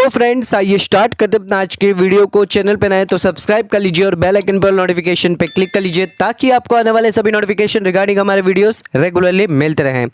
तो फ्रेंड्स आइए स्टार्ट करते हैं आज के वीडियो को। चैनल पे नए तो सब्सक्राइब कर लीजिए और बेल आइकन पर नोटिफिकेशन पे क्लिक कर लीजिए ताकि आपको आने वाले सभी नोटिफिकेशन रिगार्डिंग हमारे वीडियोस रेगुलरली मिलते रहें।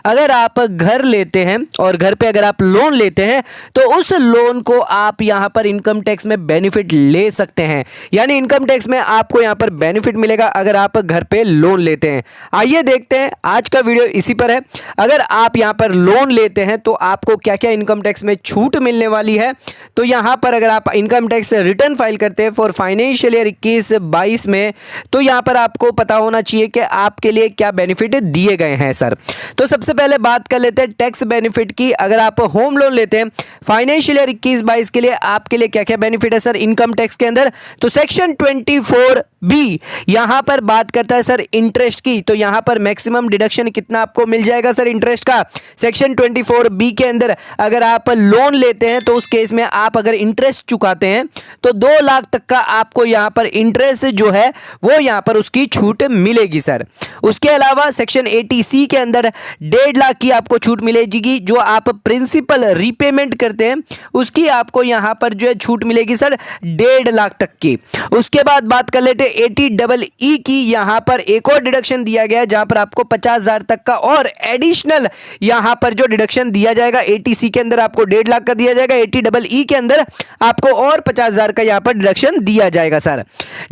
अगर आप घर लेते हैं और घर पे अगर आप लोन लेते हैं तो उस लोन को आप यहां पर इनकम टैक्स में बेनिफिट ले सकते हैं, यानी इनकम टैक्स में आपको यहां पर बेनिफिट मिलेगा अगर आप घर पे लोन लेते हैं। आइए देखते हैं, आज का वीडियो इसी पर है। अगर आप यहां पर लोन लेते हैं तो आपको क्या क्या इनकम टैक्स में छूट मिलने वाली है। तो यहां पर अगर आप इनकम टैक्स रिटर्न फाइल करते हैं फॉर फाइनेंशियल ईयर 21-22 में, तो यहां पर आपको पता होना चाहिए कि आपके लिए क्या बेनिफिट दिए गए हैं सर। तो सबसे पहले बात कर लेते हैं टैक्स बेनिफिट की। अगर आप होम लोन लेते हैं फाइनेंशियल ईयर 21-22 के लिए, आपके लिए क्या क्या बेनिफिट है सर इनकम टैक्स के अंदर। तो सेक्शन 24B यहां पर बात करता है सर इंटरेस्ट की। तो यहां पर मैक्सिमम डिडक्शन कितना आपको मिल जाएगा सर इंटरेस्ट का। सेक्शन 24B के अंदर अगर आप लोन लेते हैं तो उस केस में आप अगर इंटरेस्ट चुकाते हैं तो 2 लाख तक का आपको यहां पर इंटरेस्ट जो है वो यहां पर उसकी छूट मिलेगी सर। उसके अलावा सेक्शन 80C के अंदर 1.5 लाख की आपको छूट मिलेगी। जो आप प्रिंसिपल रीपेमेंट करते हैं उसकी आपको यहां पर जो है छूट मिलेगी सर 1.5 लाख तक की। उसके बाद बात कर लेते हैं 80EE की। यहां पर एक और डिडक्शन दिया गया है जहां पर आपको 50,000 तक का और एडिशनल यहां पर जो डिडक्शन दिया जाएगा 80C के अंदर आपको 1.5 लाख का दिया जाएगा, 80EE के अंदर आपको और 50,000 का यहां पर डिडक्शन दिया जाएगा सर।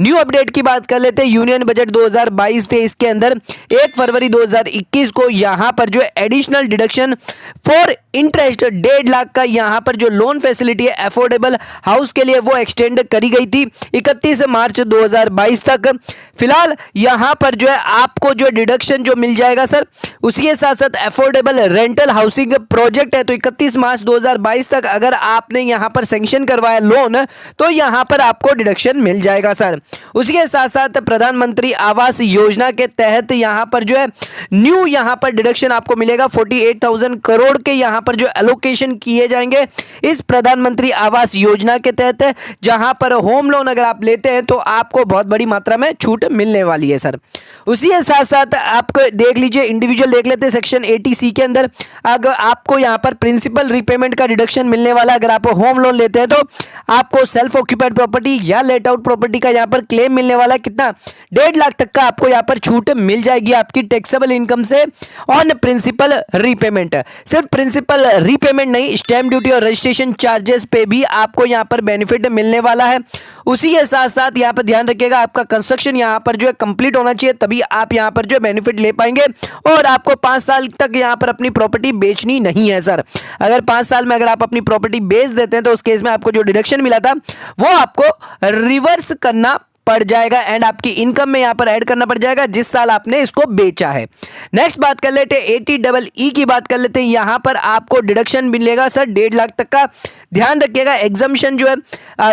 न्यू अपडेट की बात कर लेते हैं यूनियन बजट 2022-23 के अंदर 1 फरवरी 2021 को यहां पर जो additional deduction for interest 1.5 lakh का यहां पर जो लोन फैसिलिटी है अफोर्डेबल हाउस के लिए वो एक्सटेंड करी गई थी 31 मार्च 2022 तक। फिलहाल यहां पर जो है आपको जो डिडक्शन जो मिल जाएगा सर, उसके साथ साथ अफोर्डेबल रेंटल हाउसिंग प्रोजेक्ट है तो 31 मार्च 2022 तक अगर आपने यहां पर सैंक्शन करवाया लोन तो यहां पर आपको डिडक्शन मिल जाएगा सर। उसके साथ साथ प्रधानमंत्री आवास योजना के तहत यहां पर जो है न्यू यहां पर डिडक्शन आपको मिलेगा 48,000 करोड़ के यहां पर जो एलोकेशन किए जाएंगे इस प्रधानमंत्री आवास योजना के तहत, जहां पर होम लोन अगर आप लेते हैं तो आपको बहुत बड़ी मात्रा में छूट मिलने वाली है सर। उसी के साथ साथ आपको देख लीजिए इंडिविजुअल देख लेते हैं सेक्शन 80C के अंदर अगर आपको यहां पर प्रिंसिपल रीपेमेंट का डिडक्शन मिलने वाला। अगर आप होम लोन लेते हैं तो आपको सेल्फ ऑक्यूपाइड प्रॉपर्टी या लेट आउट प्रॉपर्टी का यहां पर क्लेम मिलने वाला कितना 1.5 लाख तक का आपको यहां पर छूट मिल जाएगी आपकी टैक्सेबल इनकम से ऑन प्रिंसिपल रीपेमेंट। सिर्फ प्रिंसिपल रीपेमेंट नहीं, स्टैम्प ड्यूटी और रजिस्ट्रेशन चार्जेस पे भी आपको यहां पर बेनिफिट मिलने वाला है। उसी के साथ साथ यहां पर ध्यान रखिएगा आपका कंस्ट्रक्शन यहां पर जो है कंप्लीट होना चाहिए, तभी आप यहां पर जो बेनिफिट ले पाएंगे। और आपको 5 साल तक यहां पर अपनी प्रॉपर्टी बेचनी नहीं है सर। अगर 5 साल में अगर आप अपनी प्रॉपर्टी बेच देते हैं तो उस केस में आपको जो डिडक्शन मिला था वो आपको रिवर्स करना पड़ जाएगा एंड आपकी इनकम में यहां पर ऐड करना पड़ जाएगा जिस साल आपने इसको बेचा है। नेक्स्ट बात कर लेते हैं 80EE की बात कर लेते हैं। यहां पर आपको डिडक्शन मिलेगा सर 1.5 लाख तक का। ध्यान रखिएगा एग्जम्पशन जो है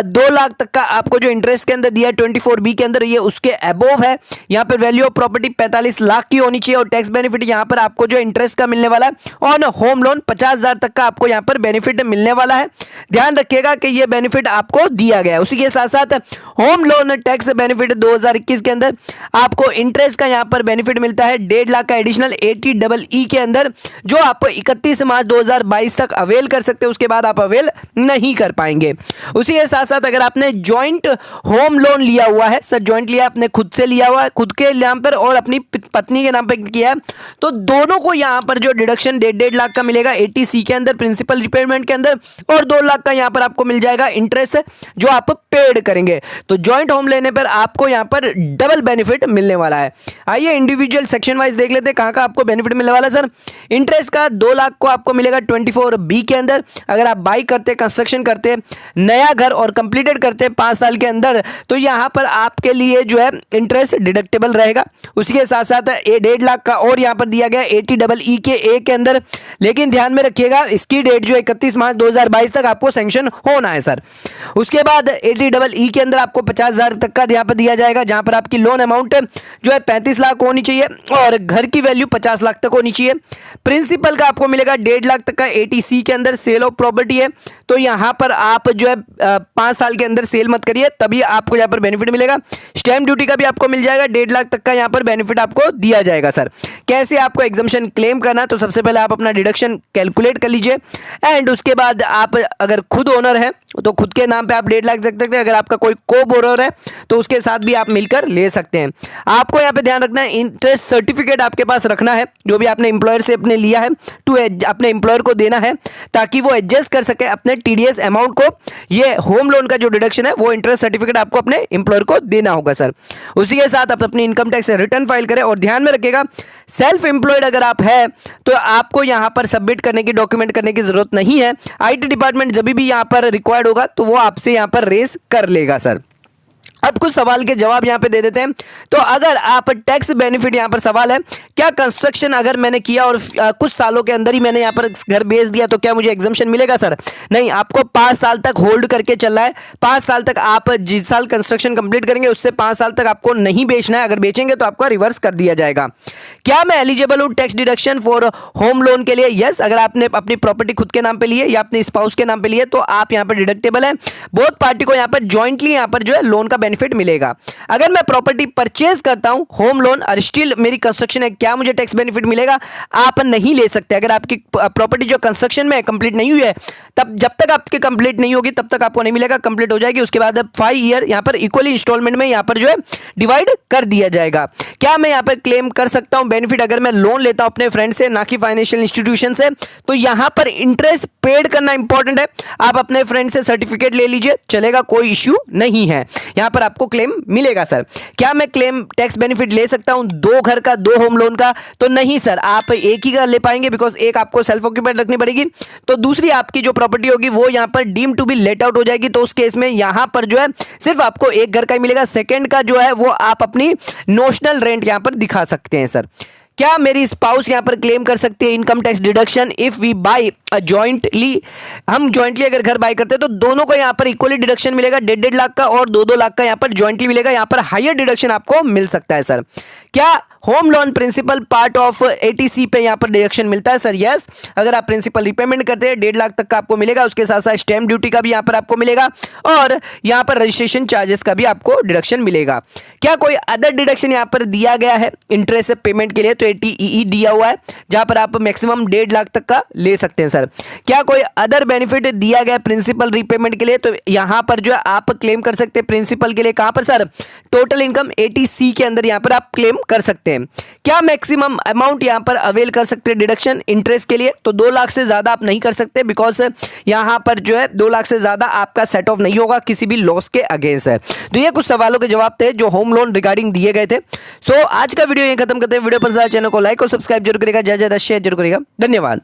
2 लाख तक का आपको जो इंटरेस्ट के अंदर दिया है 24B के अंदर ये उसके अबोव है। यहां पर वैल्यू ऑफ प्रॉपर्टी 45 लाख की होनी चाहिए और टैक्स बेनिफिट यहां पर आपको जो इंटरेस्ट का मिलने वाला है ऑन होम लोन 50,000 तक का आपको यहां पर बेनिफिट मिलने वाला है। ध्यान रखिएगा कि यह बेनिफिट आपको दिया गया है। उसी के साथ साथ होम लोन टैक्स बेनिफिट 2021 के अंदर आपको इंटरेस्ट का यहां पर बेनिफिट मिलता है 1.5 लाख का एडिशनल 80EE के अंदर, जो आपको 31 मार्च 2022 तक अवेल कर सकते हैं, उसके बाद आप अवेल नहीं कर पाएंगे। उसी के साथ साथ अगर आपने जॉइंट होम लोन लिया हुआ है सर, जॉइंट लिया आपने खुद से लिया हुआ है, खुद के नाम पर और अपनी पत्नी के नाम पर किया है, तो दोनों को यहां पर जो डिडक्शन 1.5 लाख का मिलेगा 80C के अंदर प्रिंसिपल रिपेमेंट के अंदर और 2 लाख का यहां पर आपको मिल जाएगा इंटरेस्ट जो आप पेड करेंगे। तो जॉइंट होम लेने पर आपको यहां पर डबल बेनिफिट मिलने वाला है। आइए इंडिविजुअल सेक्शन वाइज देख लेते हैं कहां का आपको बेनिफिट मिलने वाला है सर। इंटरेस्ट का 2 लाख को आपको मिलेगा 24B के अंदर। अगर आप बाई करते कंस्ट्रक्शन करते नया घर और कंप्लीटेड करते 5 साल के अंदर तो यहां पर आपके लिए जो है इंटरेस्ट डिडक्टेबल रहेगा। उसी के साथ साथ 1.5 लाख का और यहां पर दिया गया 80EE के ए के अंदर, लेकिन ध्यान में रखिएगा इसकी डेट जो 31 मार्च 2022 तक आपको सैंक्शन होना है सर। उसके बाद 80EE के अंदर आपको 50,000 तक का यहाँ पर दिया जाएगा, जहां पर आपकी लोन अमाउंट जो है 35 लाख होनी चाहिए और घर की वैल्यू 50 लाख तक होनी चाहिए। प्रिंसिपल का आपको मिलेगा 1.5 लाख तक का ATC के अंदर। सेल ऑफ प्रॉपर्टी है तो यहां पर आप जो है 5 साल के अंदर सेल मत करिए, तभी आपको यहां पर बेनिफिट मिलेगा। स्टैम्प ड्यूटी का भी आपको मिल जाएगा, 1.5 लाख तक का यहां पर बेनिफिट आपको दिया जाएगा। सर कैसे आपको एग्जम्पशन क्लेम करना, तो सबसे पहले आप अपना डिडक्शन कैलकुलेट कर लीजिए एंड उसके बाद आप अगर खुद ओनर है तो खुद के नाम पे आप 1.5 लाख रख सकते हैं। अगर आपका कोई को बोरोर है तो उसके साथ भी आप मिलकर ले सकते हैं। आपको यहाँ पे ध्यान रखना है, इंटरेस्ट सर्टिफिकेट आपके पास रखना है, जो भी आपने एम्प्लॉयर से अपने लिया है टू अपने एम्प्लॉयर को देना है, ताकि वो एडजस्ट कर सके अपने TDS अमाउंट को। ये होम लोन का जो डिडक्शन है वो इंटरेस्ट सर्टिफिकेट आपको अपने एम्प्लॉयर को देना होगा। सर उसी के साथ आप अपनी इनकम टैक्स रिटर्न फाइल करें और ध्यान में रखिएगा, सेल्फ एम्प्लॉयड अगर आप है तो आपको यहां पर सबमिट करने की, डॉक्यूमेंट करने की जरूरत नहीं है। IT डिपार्टमेंट जब भी यहां पर रिक्वायर्ड होगा तो वो आपसे यहां पर रेस कर लेगा। सर अब कुछ सवाल के जवाब यहां पे दे देते हैं। तो अगर आप टैक्स बेनिफिट, यहां पर सवाल है, क्या कंस्ट्रक्शन अगर मैंने किया और कुछ सालों के अंदर ही मैंने यहां पर घर बेच दिया तो क्या मुझे एग्जम्पशन मिलेगा? सर नहीं, आपको 5 साल तक होल्ड करके चलना है। 5 साल तक आप जिस साल कंस्ट्रक्शन कंप्लीट करेंगे उससे 5 साल तक आपको नहीं बेचना है। अगर बेचेंगे तो आपका रिवर्स कर दिया जाएगा। क्या मैं एलिजिबल हूं tax deduction for home loan के लिए? यस, अगर आपने अपनी प्रॉपर्टी खुद के नाम पे ली है या अपने स्पाउस के नाम पे ली है तो आप यहां पर डिडक्टेबल है। बोथ पार्टी को यहां पर ज्वाइंटली यहां पर जो है लोन का बेनिफिट मिलेगा। अगर मैं प्रॉपर्टी परचेज करता हूं होम लोन और स्टिल मेरी कंस्ट्रक्शन है, क्या मुझे टैक्स बेनिफिट मिलेगा? आप नहीं ले सकते। अगर आपकी प्रॉपर्टी जो कंस्ट्रक्शन में कंप्लीट नहीं हुई है, तब जब तक आपकी कंप्लीट नहीं होगी तब तक आपको नहीं मिलेगा। कंप्लीट हो जाएगी उसके बाद 5 ईयर यहां पर इक्वली इंस्टॉलमेंट में यहां पर जो है डिवाइड कर दिया जाएगा। क्या मैं यहां पर क्लेम कर सकता हूं बेनिफिट अगर मैं लोन लेता हूं अपने फ्रेंड से, ना कि फाइनेंशियल इंस्टीट्यूशन से? तो यहां पर इंटरेस्ट पेड करना इंपॉर्टेंट है। आप अपने फ्रेंड से सर्टिफिकेट ले लीजिए, चलेगा, कोई इश्यू नहीं है। यहां पर आपको क्लेम मिलेगा। सर क्या मैं क्लेम टैक्स बेनिफिट ले सकता हूं 2 घर का, 2 होम लोन का? तो नहीं सर, आप एक ही का ले पाएंगे, बिकॉज एक आपको सेल्फ ऑक्यूपाइड रखनी पड़ेगी, तो दूसरी आपकी जो प्रॉपर्टी होगी वो यहां पर deem to be let out हो जाएगी। तो उस केस में यहां पर जो है सिर्फ आपको एक घर का ही मिलेगा। सेकेंड का जो है वो आप अपनी नोशनल रेंट यहां पर दिखा सकते हैं। सर क्या मेरी स्पाउस यहां पर क्लेम कर सकती है income tax deduction if we buy jointly? हम जॉइंटली अगर घर बाय करते हैं तो दोनों को यहां पर इक्वली डिडक्शन मिलेगा, 1.5 लाख का और 2-2 लाख का यहां पर जॉइंटली मिलेगा। यहां पर हायर डिडक्शन आपको मिल सकता है। सर क्या home loan principal part of ATC पे यहां पर डिडक्शन मिलता है? सर यस, अगर आप प्रिंसिपल रिपेमेंट करते हैं 1.5 लाख तक का आपको मिलेगा। उसके साथ साथ स्टैम्प ड्यूटी का भी यहां पर आपको मिलेगा और यहां पर रजिस्ट्रेशन चार्जेस का भी आपको डिडक्शन मिलेगा। क्या कोई अदर डिडक्शन यहां पर दिया गया है इंटरेस्ट पेमेंट के लिए? तो ATEE दिया हुआ है, जहां पर आप मैक्सिमम 1.5 लाख तक का ले सकते हैं। सर क्या कोई अदर बेनिफिट दिया गया प्रिंसिपल रीपेमेंट के लिए? तो यहां पर जो है आप क्लेम कर सकते हैं प्रिंसिपल के लिए। कहां पर? सर टोटल इनकम ATC के अंदर यहां पर आप क्लेम कर सकते हैं। क्या मैक्सिमम अमाउंट यहां पर अवेल कर सकते हैं डिडक्शन इंटरेस्ट के लिए? तो 2 लाख से ज्यादा आप नहीं कर सकते, बिकॉज यहां पर जो है 2 लाख से ज्यादा आपका सेट ऑफ नहीं होगा किसी भी लॉस के अगेंस्ट है। तो ये कुछ सवालों के जवाब थे जो होम लोन रिगार्डिंग दिए गए थे। सो आज का वीडियो यहीं खत्म करते हैं। वीडियो पसंद आया चैनल को लाइक और सब्सक्राइब जरूर करेगा, ज्यादा शेयर जरूर करेगा। धन्यवाद।